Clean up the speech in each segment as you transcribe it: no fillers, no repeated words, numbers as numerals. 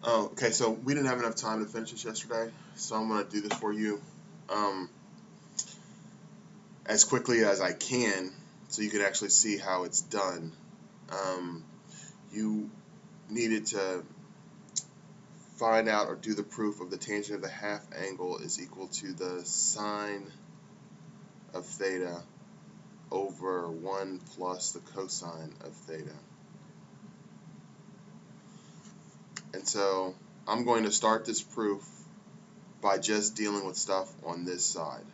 Oh, okay, so we didn't have enough time to finish this yesterday, so I'm going to do this for you um, as quickly as I can so you can actually see how it's done. Um, you needed to find out or do the proof of the tangent of the half angle is equal to the sine of theta over 1 plus the cosine of theta. And so I'm going to start this proof by just dealing with stuff on this side.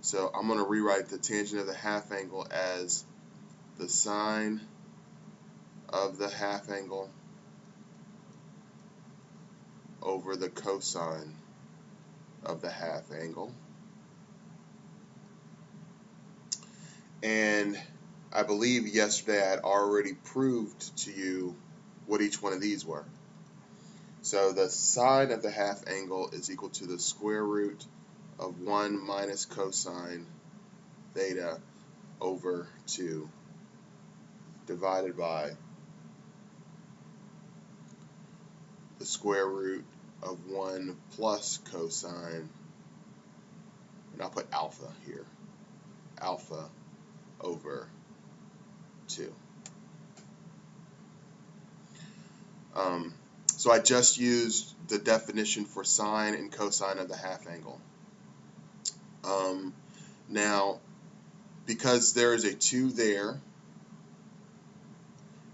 So I'm going to rewrite the tangent of the half angle as the sine of the half angle over the cosine of the half angle. And I believe yesterday I had already proved to you what each one of these were. So the sine of the half angle is equal to the square root of 1 minus cosine theta over 2 divided by the square root of 1 plus cosine, and I'll put alpha here, alpha over 2. So I just used the definition for sine and cosine of the half angle. Now, because there is a 2 there,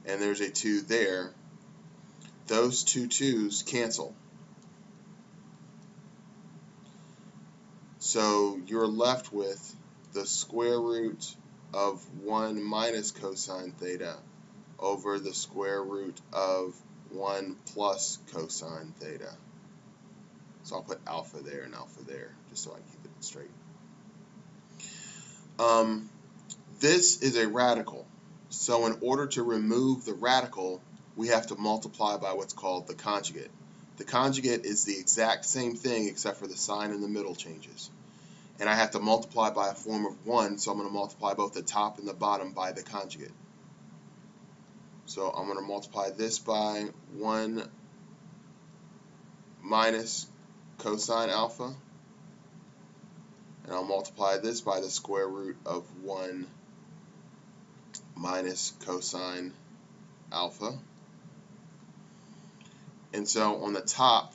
and there's a 2 there, those two 2's cancel. So you're left with the square root of 1 minus cosine theta over the square root of 1 plus cosine theta. So I'll put alpha there and alpha there, just so I keep it straight. This is a radical. So in order to remove the radical, we have to multiply by what's called the conjugate. The conjugate is the exact same thing except for the sign in the middle changes. And I have to multiply by a form of 1, so I'm going to multiply both the top and the bottom by the conjugate. So I'm going to multiply this by 1 minus cosine alpha, and I'll multiply this by the square root of 1 minus cosine alpha. And so on the top,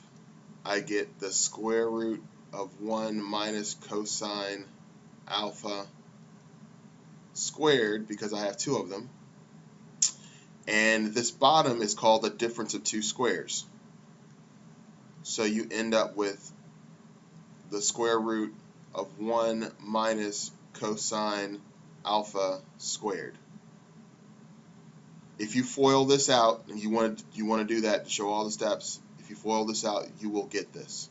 I get the square root of 1 minus cosine alpha squared, because I have 2 of them. And this bottom is called the difference of 2 squares. So you end up with the square root of 1 minus cosine alpha squared. If you FOIL this out, and you want to do that to show all the steps, if you FOIL this out, you will get this.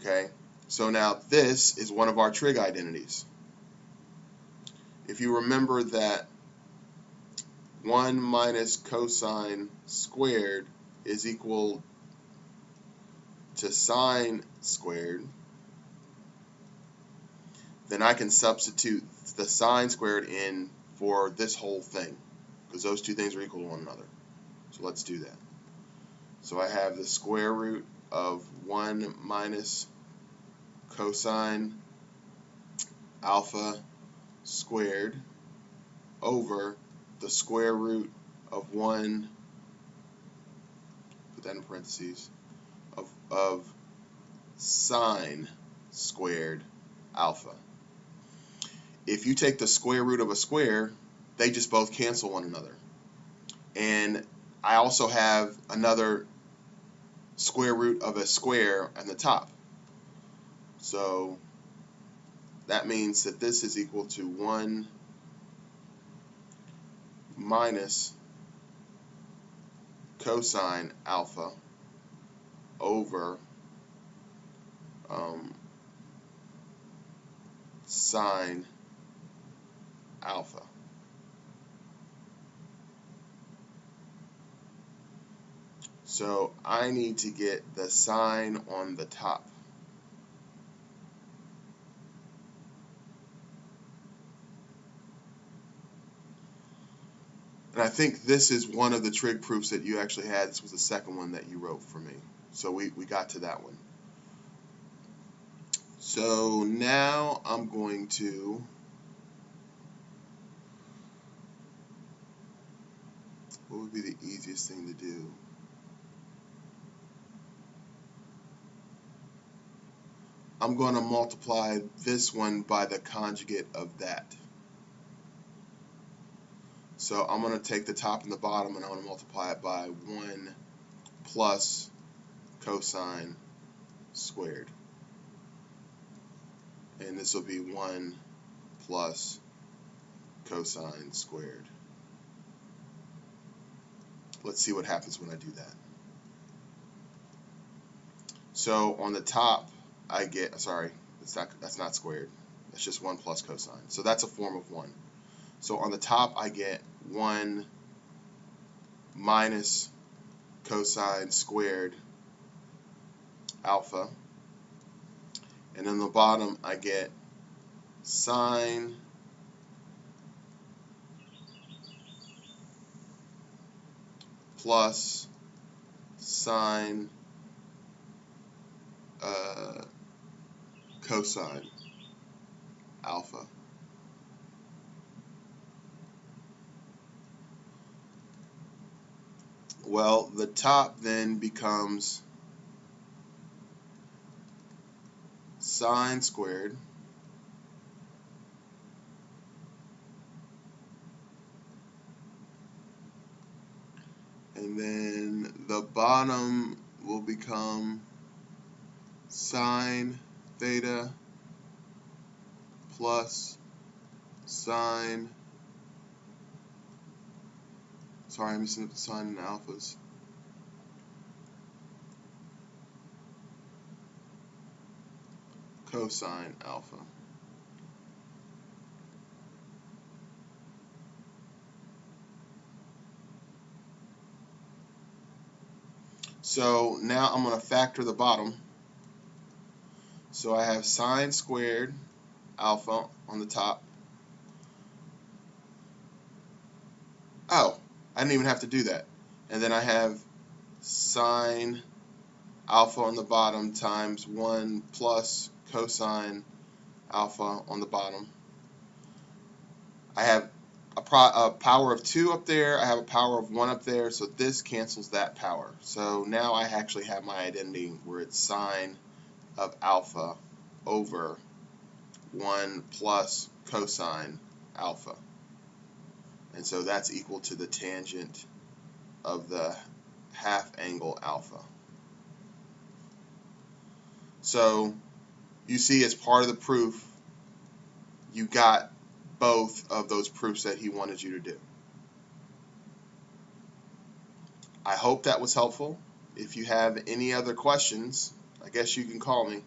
Okay? So now this is one of our trig identities. If you remember that 1 minus cosine squared is equal to sine squared, then I can substitute the sine squared in for this whole thing, because those two things are equal to one another. So let's do that. So I have the square root of 1 minus cosine alpha squared over the square root of 1, put that in parentheses, of sine squared alpha. If you take the square root of a square, they just both cancel one another. And I also have another square root of a square on the top. So that means that this is equal to 1 minus cosine alpha over sine alpha. So I need to get the sine on the top. And I think this is one of the trig proofs that you actually had. This was the second one that you wrote for me. So we got to that one. So now I'm going to what would be the easiest thing to do? I'm going to multiply this one by the conjugate of that. So I'm going to take the top and the bottom and I'm going to multiply it by 1 plus cosine squared. And this will be 1 plus cosine squared. Let's see what happens when I do that. So on the top I get, sorry, that's not squared. That's just 1 plus cosine. So that's a form of 1. So on the top I get 1 minus cosine squared alpha. And on the bottom I get sine plus sine cosine alpha. Well, the top then becomes sine squared and then the bottom will become sine theta plus sine, sorry, I'm missing the sine and alphas. Cosine alpha. So now I'm going to factor the bottom. So I have sine squared alpha on the top. Oh, I didn't even have to do that. And then I have sine alpha on the bottom times 1 plus cosine alpha on the bottom. I have a power of 2 up there. I have a power of 1 up there. So this cancels that power. So now I actually have my identity where it's sine of alpha over 1 plus cosine alpha. And so that's equal to the tangent of the half angle alpha. So you see, as part of the proof, you got both of those proofs that he wanted you to do. I hope that was helpful. If you have any other questions, I guess you can call me.